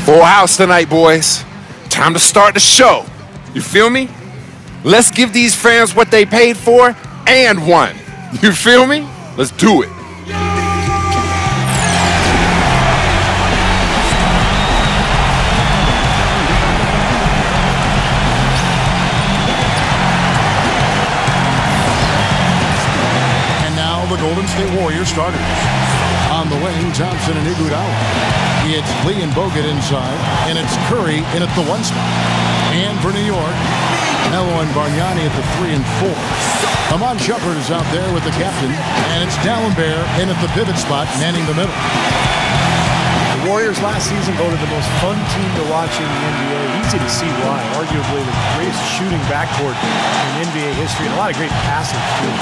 Full house tonight, boys. Time to start the show. You feel me? Let's give these fans what they paid for and won. You feel me? Let's do it. The Golden State Warriors starters. On the wing, Thompson and Iguodala. It's Lee and Bogut inside, and it's Curry in at the 1 spot. And for New York, Melo and Bargnani at the 3 and 4. Amon Shumpert is out there with the captain, and it's Dallenberg in at the pivot spot, manning the middle. The Warriors last season voted the most fun team to watch in the NBA. Easy to see why. Arguably the greatest shooting backcourt in NBA history, and a lot of great passing too.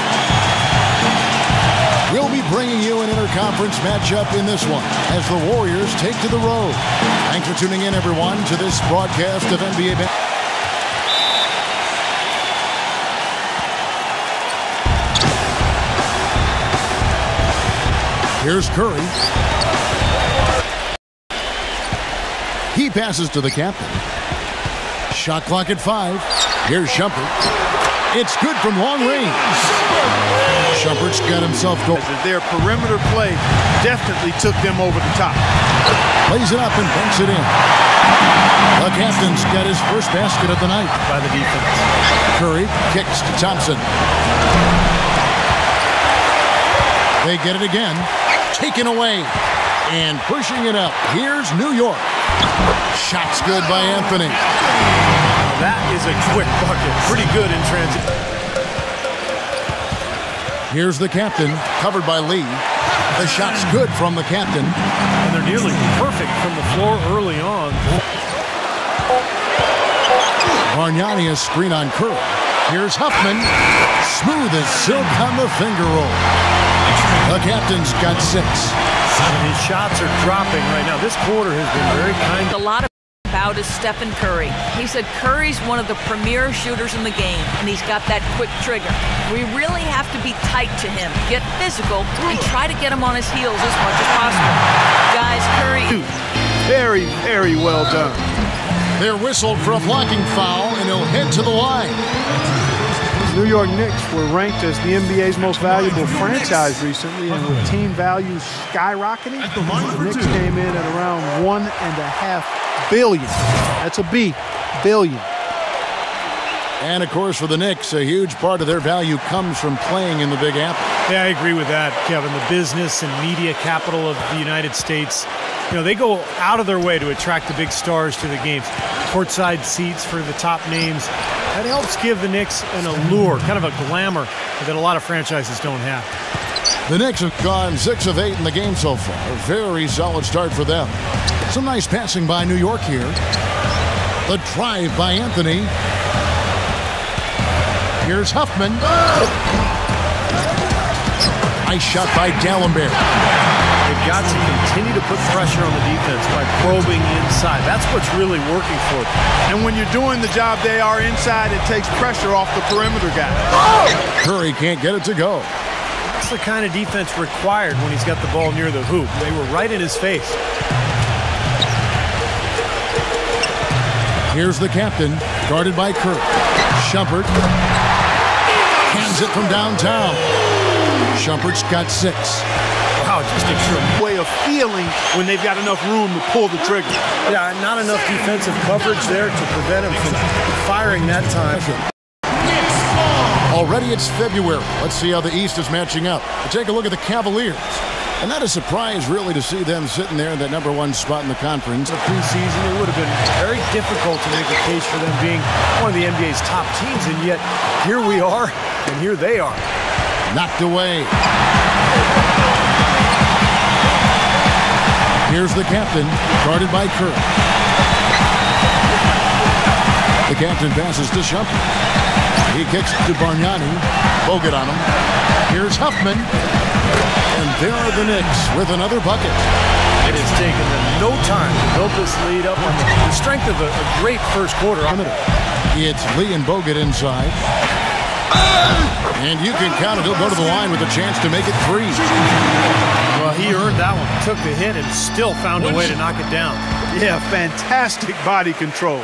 We'll be bringing you an interconference matchup in this one as the Warriors take to the road. Thanks for tuning in, everyone, to this broadcast of NBA. Here's Curry. He passes to the captain. Shot clock at 5. Here's Shumpert. It's good from long range. Shumpert's got himself going. Their perimeter play definitely took them over the top. Plays it up and banks it in. The captain's got his first basket of the night. By the defense. Curry kicks to Thompson. They get it again. Taken away. And pushing it up. Here's New York. Shot's good by Anthony. That is a quick bucket. Pretty good in transit. Here's the captain, covered by Lee. The shot's good from the captain. And they're nearly perfect from the floor early on. Bargnani a screen on Curry. Here's Huffman. Smooth as silk on the finger roll. The captain's got 6. And his shots are dropping right now. This quarter has been very kind. A lot about is Stephen Curry. He said Curry's one of the premier shooters in the game, and he's got that quick trigger. We really have to be tight to him, get physical, and try to get him on his heels as much as possible. Guys, Curry... Very, very well done. They're whistled for a blocking foul, and he'll head to the line. New York Knicks were ranked as the NBA's most valuable franchise recently, and with team values skyrocketing, the Knicks came in at around $1.5 billion. That's a B, billion. And of course, for the Knicks, a huge part of their value comes from playing in the Big Apple. Yeah, I agree with that, Kevin. The business and media capital of the United States, you know, they go out of their way to attract the big stars to the games. Courtside seats for the top names. That helps give the Knicks an allure, kind of a glamour that a lot of franchises don't have. The Knicks have gone 6 of 8 in the game so far. A very solid start for them. Some nice passing by New York here. The drive by Anthony. Here's Huffman. Nice shot by Dallenberg. They've got to continue to put pressure on the defense by probing inside. That's what's really working for them. And when you're doing the job they are inside, it takes pressure off the perimeter guy. Curry can't get it to go. That's the kind of defense required when he's got the ball near the hoop. They were right in his face. Here's the captain, guarded by Curry. Shumpert cans it from downtown. Shumpert's got 6. Wow, just a way of feeling when they've got enough room to pull the trigger. Yeah, not enough defensive coverage there to prevent him from firing that time. Already it's February. Let's see how the East is matching up. We'll take a look at the Cavaliers. And not a surprise, really, to see them sitting there in that #1 spot in the conference. The preseason, it would have been very difficult to make a case for them being one of the NBA's top teams, and yet here we are, and here they are. Knocked away. Here's the captain, guarded by Curry. The captain passes to Shumpert. He kicks to Bargnani. Bogut on him. Here's Huffman. And there are the Knicks with another bucket. It has taken them no time to build this lead up on the strength of a great first quarter. It's Lee and Bogut inside. And you can count it. He'll go to the line with a chance to make it 3. Well, he earned that one. Took the hit and still found a way to knock it down. Yeah, fantastic body control.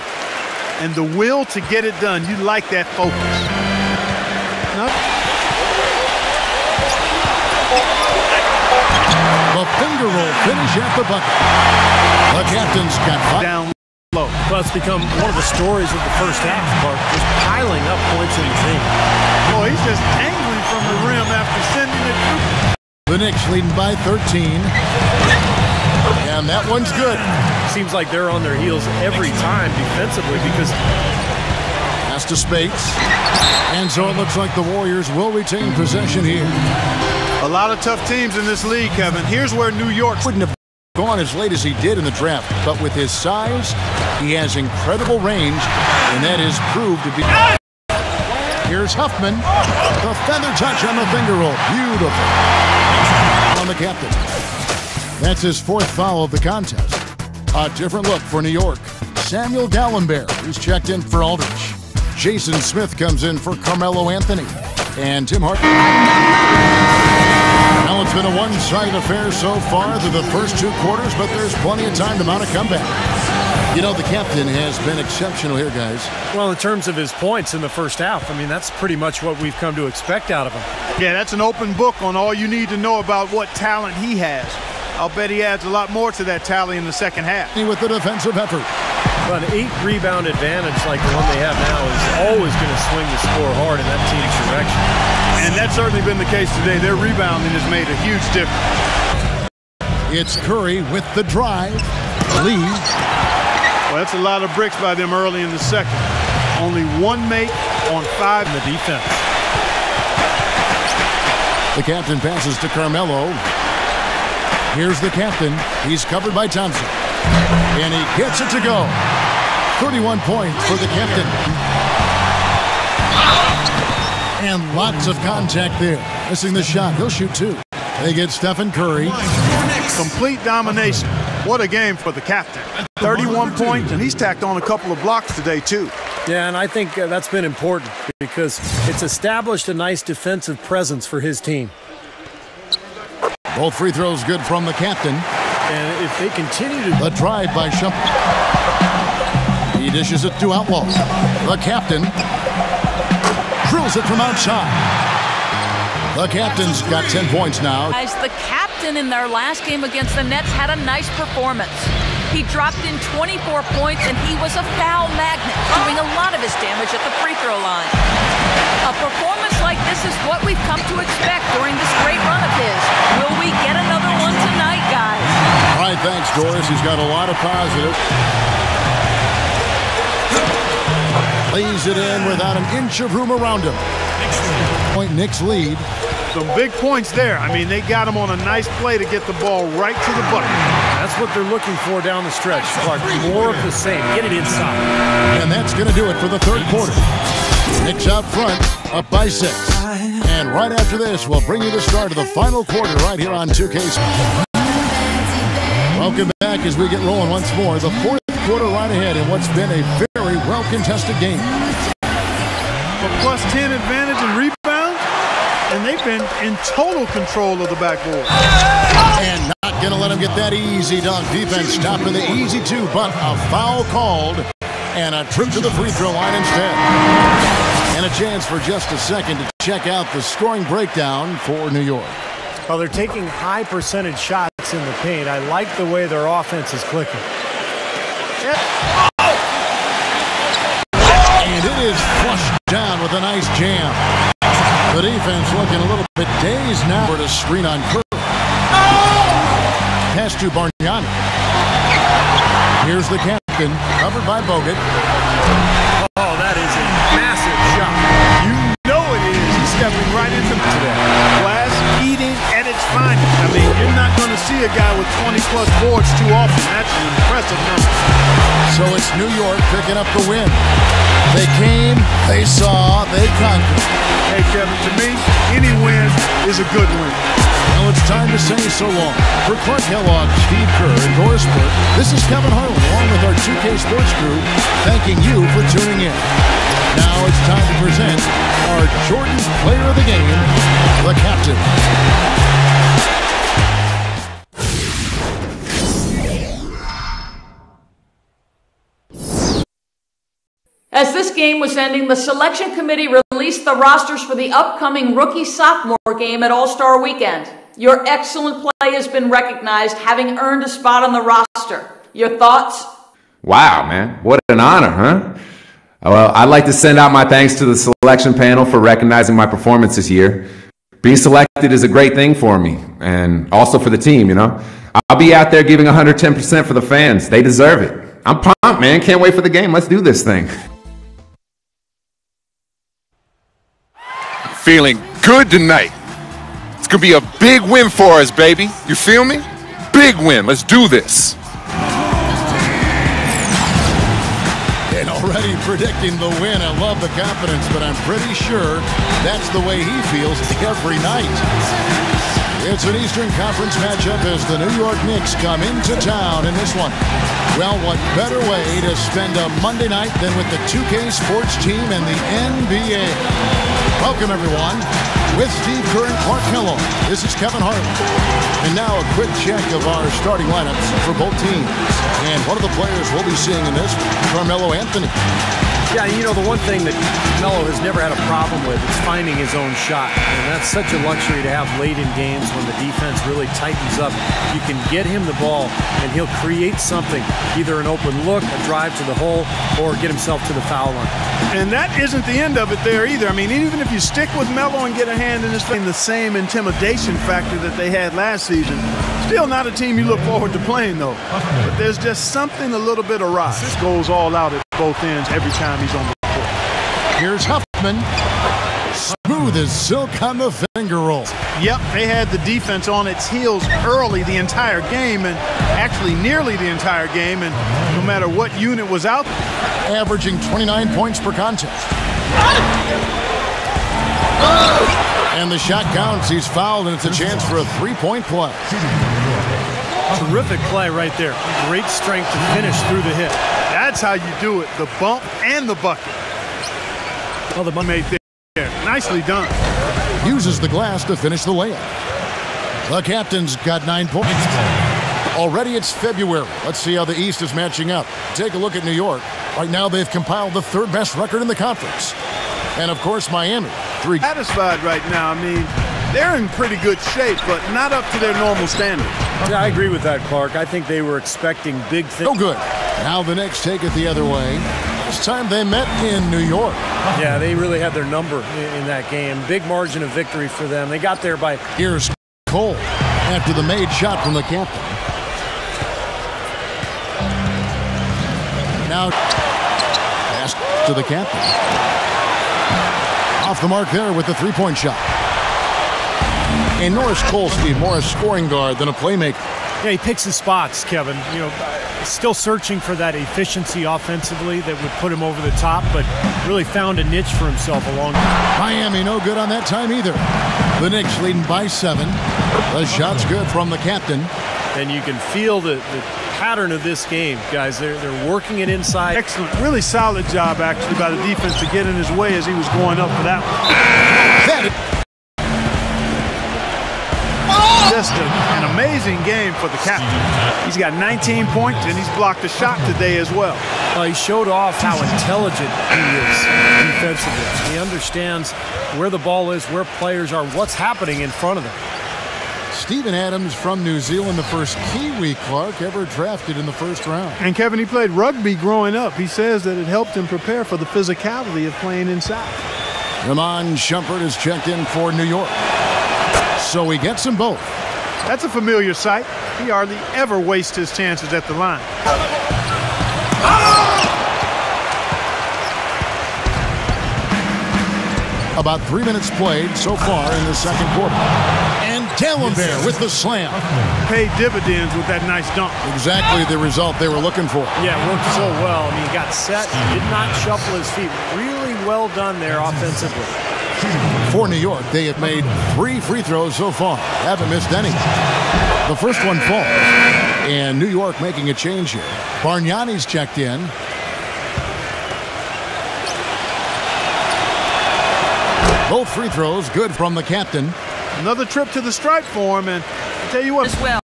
And the will to get it done. You like that focus. The finger roll finish at the bucket. The captain's got down low. Well, it's become one of the stories of the first half, Clark. Just piling up points in the team. Oh, he's just angling from the rim after sending it through. The Knicks leading by 13. And that one's good. Seems like they're on their heels every time defensively because... Pass to Spates. And so it looks like the Warriors will retain possession here. A lot of tough teams in this league, Kevin. Here's where New York wouldn't have gone as late as he did in the draft, but with his size, he has incredible range, and that is proved to be... Here's Huffman. The feather touch on the finger roll. Beautiful. On the captain. That's his fourth foul of the contest. A different look for New York. Samuel Gallenberg, who's checked in for Aldridge. Jason Smith comes in for Carmelo Anthony. And Tim Hart. Now it's been a one-sided affair so far through the first two quarters, but there's plenty of time to mount a comeback. You know, the captain has been exceptional here, guys. Well, in terms of his points in the first half, I mean, that's pretty much what we've come to expect out of him. Yeah, that's an open book on all you need to know about what talent he has. I'll bet he adds a lot more to that tally in the second half. With the defensive effort. But an 8-rebound advantage like the one they have now is always going to swing the score hard in that team's direction. And that's certainly been the case today. Their rebounding has made a huge difference. It's Curry with the drive. Lee. Well, that's a lot of bricks by them early in the second. Only one make on 5 in the defense. The captain passes to Carmelo. Here's the captain. He's covered by Thompson. And he gets it to go. 31 points for the captain. And lots of contact there. Missing the shot. He'll shoot 2. They get Stephen Curry. Complete domination. What a game for the captain. 31 points, and he's tacked on a couple of blocks today, too. Yeah, and I think that's been important because it's established a nice defensive presence for his team. Both free throws good from the captain. And if they continue to... The drive by Shumpert. He dishes it to Outlaw. The captain drills it from outside. The captain's got 10 points now. As the captain in their last game against the Nets had a nice performance. He dropped in 24 points, and he was a foul magnet, doing a lot of his damage at the free throw line. A performance like this is what we've come to expect during this great run of his. Will we get another one tonight, guys? All right, thanks, Doris. He's got a lot of positive. Lays it in without an inch of room around him. Point Knicks lead. Some big points there. I mean, they got him on a nice play to get the ball right to the bucket. That's what they're looking for down the stretch, Clark. More of the same. Get it inside. And that's going to do it for the third quarter. Knicks out front, up by 6. And right after this, we'll bring you the start of the final quarter right here on 2K Sports. Welcome back as we get rolling once more. The fourth quarter right ahead in what's been a very well-contested game. A plus 10 advantage in rebounds, and they've been in total control of the backboard. And not going to let him get that easy dunk. Defense stopping the easy 2, but a foul called and a trip to the free throw line instead. And a chance for just a second to check out the scoring breakdown for New York. Well, they're taking high percentage shots in the paint. I like the way their offense is clicking. And it is flushed down with a nice jam. The defense looking a little bit dazed now for the screen on Curry. Pass to Bargnani. Here's the captain, covered by Bogut. Oh, that is a massive shot. You know it is. He's stepping right into today. Glass eating at its finest. I mean, you're not going to see a guy with 20-plus boards too often. That's an impressive number. So it's New York picking up the win. They came, they saw, they conquered. Hey, Kevin, to me, any win is a good win. Well, it's time to say so long. For Clark Kellogg, Steve Kerr, and Doris Burke, this is Kevin Harlan, along with our 2K Sports crew, thanking you for tuning in. Now it's time to present our Jordan Player of the Game, the captain. As this game was ending, the selection committee released the rosters for the upcoming rookie-sophomore game at All-Star Weekend. Your excellent play has been recognized, having earned a spot on the roster. Your thoughts? Wow, man. What an honor, huh? Well, I'd like to send out my thanks to the selection panel for recognizing my performance this year. Being selected is a great thing for me, and also for the team, you know. I'll be out there giving 110% for the fans. They deserve it. I'm pumped, man. Can't wait for the game. Let's do this thing. Feeling good tonight. It's going to be a big win for us, baby. You feel me? Big win. Let's do this. And already predicting the win. I love the confidence, but I'm pretty sure that's the way he feels every night. It's an Eastern Conference matchup as the New York Knicks come into town in this one. Well, what better way to spend a Monday night than with the 2K Sports team and the NBA? Welcome, everyone. With Steve Kerr and Clark Kellogg, this is Kevin Hart. And now a quick check of our starting lineups for both teams. And one of the players we'll be seeing in this, Carmelo Anthony. Yeah, you know, the one thing that Melo has never had a problem with is finding his own shot. And that's such a luxury to have late in games when the defense really tightens up. You can get him the ball, and he'll create something, either an open look, a drive to the hole, or get himself to the foul line. And that isn't the end of it there either. I mean, even if you stick with Melo and get a hand in his face, the same intimidation factor that they had last season, still not a team you look forward to playing, though. But there's just something a little bit awry. This goes all out at both ends every time he's on the court. Here's Huffman. Smooth as silk on the finger roll. Yep, they had the defense on its heels early the entire game, and actually nearly the entire game, and no matter what unit was out there. Averaging 29 points per contest. And the shot counts. He's fouled, and it's a chance for a three-point play. Terrific play right there. Great strength to finish through the hit. That's how you do it, the bump and the bucket. Oh, the made there. Nicely done. Uses the glass to finish the layup. The captain's got 9 points. Already it's February. Let's see how the East is matching up. Take a look at New York. Right now they've compiled the third best record in the conference. And of course Miami. Satisfied right now. I mean, they're in pretty good shape, but not up to their normal standard. Yeah, I agree with that, Clark. I think they were expecting big things. No good. Now the Knicks take it the other way. Last time they met in New York. Yeah, they really had their number in that game. Big margin of victory for them. They got there by... Here's Cole after the made shot from the captain. Now pass to the captain. Off the mark there with the three-point shot. And Norris Kolsky, more a scoring guard than a playmaker. Yeah, he picks his spots, Kevin. You know, still searching for that efficiency offensively that would put him over the top, but really found a niche for himself along. Miami no good on that time either. The Knicks leading by 7. The shot's good from the captain. And you can feel the pattern of this game, guys. They're working it inside. Excellent. Really solid job, actually, by the defense to get in his way as he was going up for that one. Just an amazing game for the captain. He's got 19 points, and he's blocked a shot today as well. He showed off how intelligent he is defensively. He understands where the ball is, where players are, what's happening in front of them. Steven Adams from New Zealand, the first Kiwi, Clark, ever drafted in the first round. And Kevin, he played rugby growing up. He says that it helped him prepare for the physicality of playing inside. Ramon Shumpert is checked in for New York. So he gets them both. That's a familiar sight. He hardly ever wastes his chances at the line. About 3 minutes played so far in the second quarter. And Dellenbear with the slam. Paid dividends with that nice dunk. Exactly the result they were looking for. Yeah, it worked so well. I mean, he got set, did not shuffle his feet. Really well done there offensively. For New York, they have made 3 free throws so far. Haven't missed any. The first one falls. And New York making a change here. Bargnani's checked in. Both free throws good from the captain. Another trip to the stripe for him, and I'll tell you what. As well.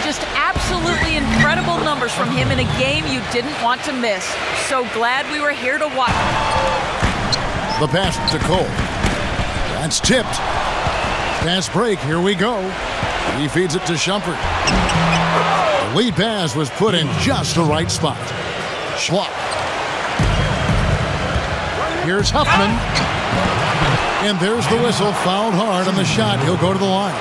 Just absolutely incredible numbers numbers from him in a game you didn't want to miss. So glad we were here to watch. The pass to Cole. That's tipped. Pass break. Here we go. He feeds it to Shumpert. The lead pass was put in just the right spot. Schwab. Here's Huffman. And there's the whistle. Fouled hard on the shot. He'll go to the line.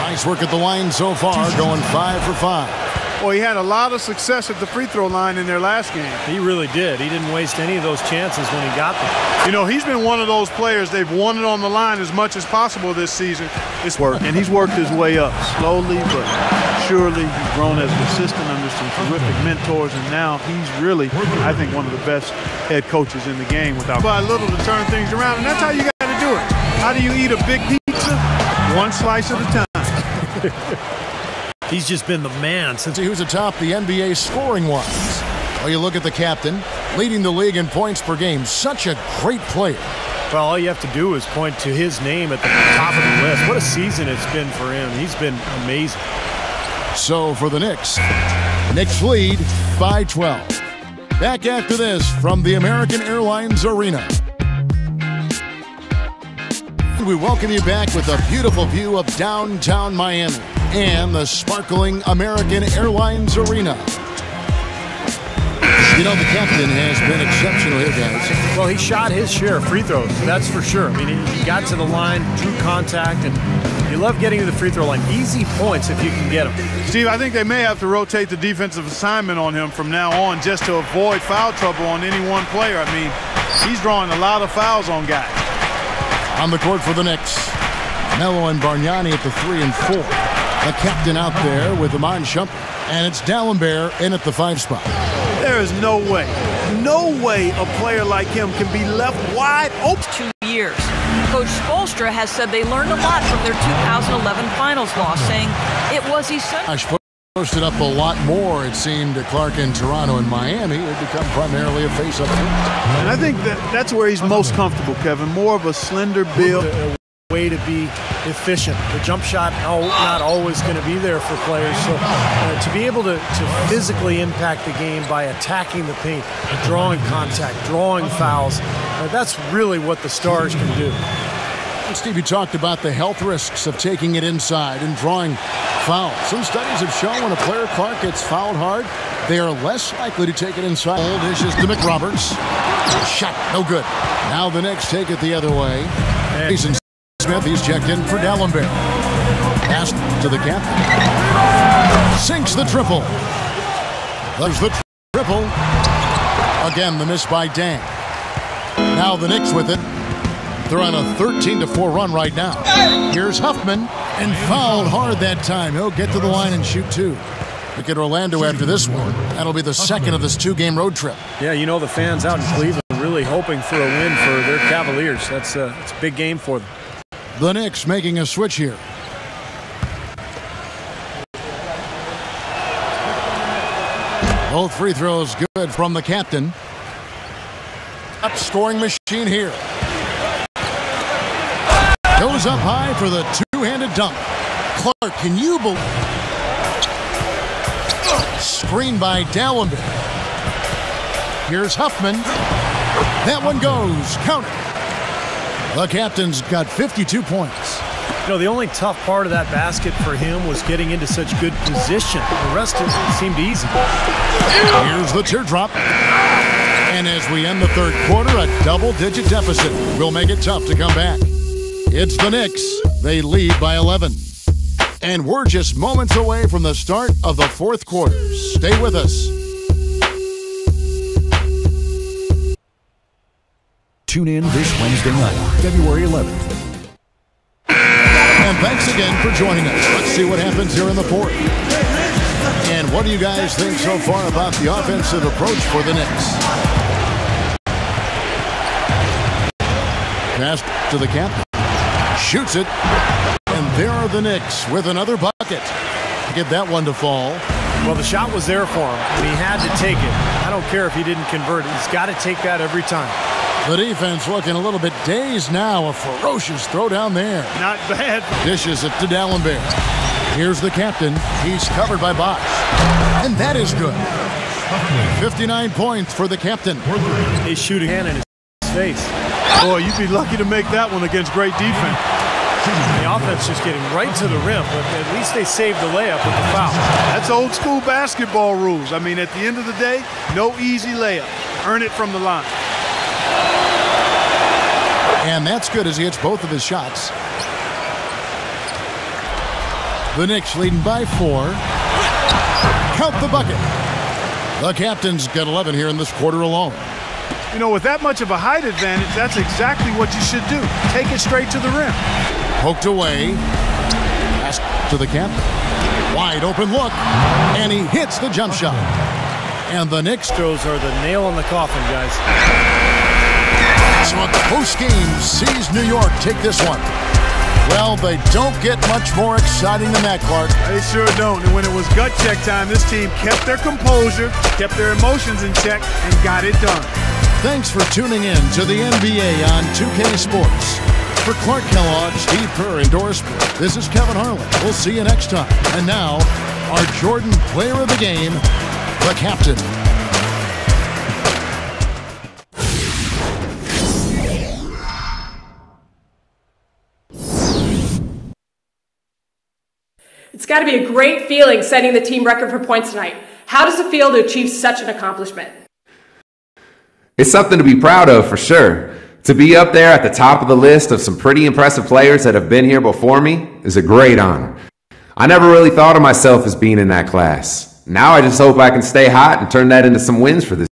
Nice work at the line so far, going 5 for 5. Well, he had a lot of success at the free throw line in their last game. He really did. He didn't waste any of those chances when he got them. You know, he's been one of those players, they've wanted on the line as much as possible this season. It's work, and he's worked his way up slowly but surely. He's grown as an assistant under some terrific mentors, and now he's really, I think, one of the best head coaches in the game without by little to turn things around, and that's how you got to do it. How do you eat a big pizza? One slice at a time. He's just been the man since he was atop the NBA scoring-wise. Well, you look at the captain, leading the league in points per game. Such a great player. Well, all you have to do is point to his name at the top of the list. What a season it's been for him. He's been amazing. So for the Knicks lead by 12. Back after this from the American Airlines Arena. We welcome you back with a beautiful view of downtown Miami and the sparkling American Airlines Arena. You know, the captain has been exceptional here, guys. Well, he shot his share of free throws, that's for sure. I mean, he got to the line, drew contact, and you love getting to the free throw line. Easy points if you can get them. Steve, I think they may have to rotate the defensive assignment on him from now on just to avoid foul trouble on any one player. I mean, he's drawing a lot of fouls on guys. On the court for the Knicks, Melo and Bargnani at the 3 and 4. The captain out there with Iman Shumpert. And it's Dallenberg in at the 5 spot. There is no way a player like him can be left wide open. 2 years. Coach Spoelstra has said they learned a lot from their 2011 finals loss, saying it was essential. Posted up a lot more, it seemed, to Clark in Toronto and Miami. It would become primarily a face-up team. And I think that's where he's most comfortable, Kevin. More of a slender build. A way to be efficient. The jump shot not always going to be there for players. So to be able to physically impact the game by attacking the paint, drawing contact, drawing fouls, that's really what the stars can do. And Steve, you talked about the health risks of taking it inside and drawing fouls. Some studies have shown when a player, Clark, gets fouled hard, they are less likely to take it inside. Old dishes to McRoberts. Shot, no good. Now the Knicks take it the other way. And Jason Smith, he's checked in for Dallenberg. Pass to the captain. Sinks the triple. There's the triple. Again, the miss by Dang. Now the Knicks with it. They're on a 13-4 run right now. Here's Huffman, and fouled hard that time. He'll get to the line and shoot 2. Look at Orlando after this one. That'll be the second of this 2-game road trip. Yeah, you know the fans out in Cleveland really hoping for a win for their Cavaliers. It's a big game for them. The Knicks making a switch here. Both free throws good from the captain. Up scoring machine here. Goes up high for the two-handed dunk. Clark, can you believe? Screen by Dallenberg. Here's Huffman. That one goes. Count it. The captain's got 52 points. You know, the only tough part of that basket for him was getting into such good position. The rest of it seemed easy. Here's the teardrop. And as we end the third quarter, a double-digit deficit will make it tough to come back. It's the Knicks. They lead by 11. And we're just moments away from the start of the fourth quarter. Stay with us. Tune in this Wednesday night, February 11th. And thanks again for joining us. Let's see what happens here in the fourth. And what do you guys think so far about the offensive approach for the Knicks? Pass to the captain. Shoots it. And there are the Knicks with another bucket. Get that one to fall. Well, the shot was there for him, and he had to take it. I don't care if he didn't convert it. He's got to take that every time. The defense looking a little bit dazed now. A ferocious throw down there. Not bad. Dishes it to Dallenberg. Here's the captain. He's covered by Bosch. And that is good. 59 points for the captain. He's shooting hand in his face. Boy, you'd be lucky to make that one against great defense. The offense just getting right to the rim, but at least they saved the layup with the foul. That's old school basketball rules. I mean, at the end of the day, no easy layup. Earn it from the line. And that's good as he hits both of his shots. The Knicks leading by 4. Count the bucket. The captain's got 11 here in this quarter alone. You know, with that much of a height advantage, that's exactly what you should do. Take it straight to the rim. Poked away. Pass to the captain. Wide open look. And he hits the jump shot. And the Knicks Those are the nail in the coffin, guys. So a close game sees New York take this one. Well, they don't get much more exciting than that, Clark. They sure don't. And when it was gut check time, this team kept their composure, kept their emotions in check, and got it done. Thanks for tuning in to the NBA on 2K Sports. For Clark Kellogg, Steve Kerr, and Doris, this is Kevin Harlan. We'll see you next time. And now, our Jordan Player of the Game, the captain. It's got to be a great feeling setting the team record for points tonight. How does it feel to achieve such an accomplishment? It's something to be proud of for sure. To be up there at the top of the list of some pretty impressive players that have been here before me is a great honor. I never really thought of myself as being in that class. Now I just hope I can stay hot and turn that into some wins for this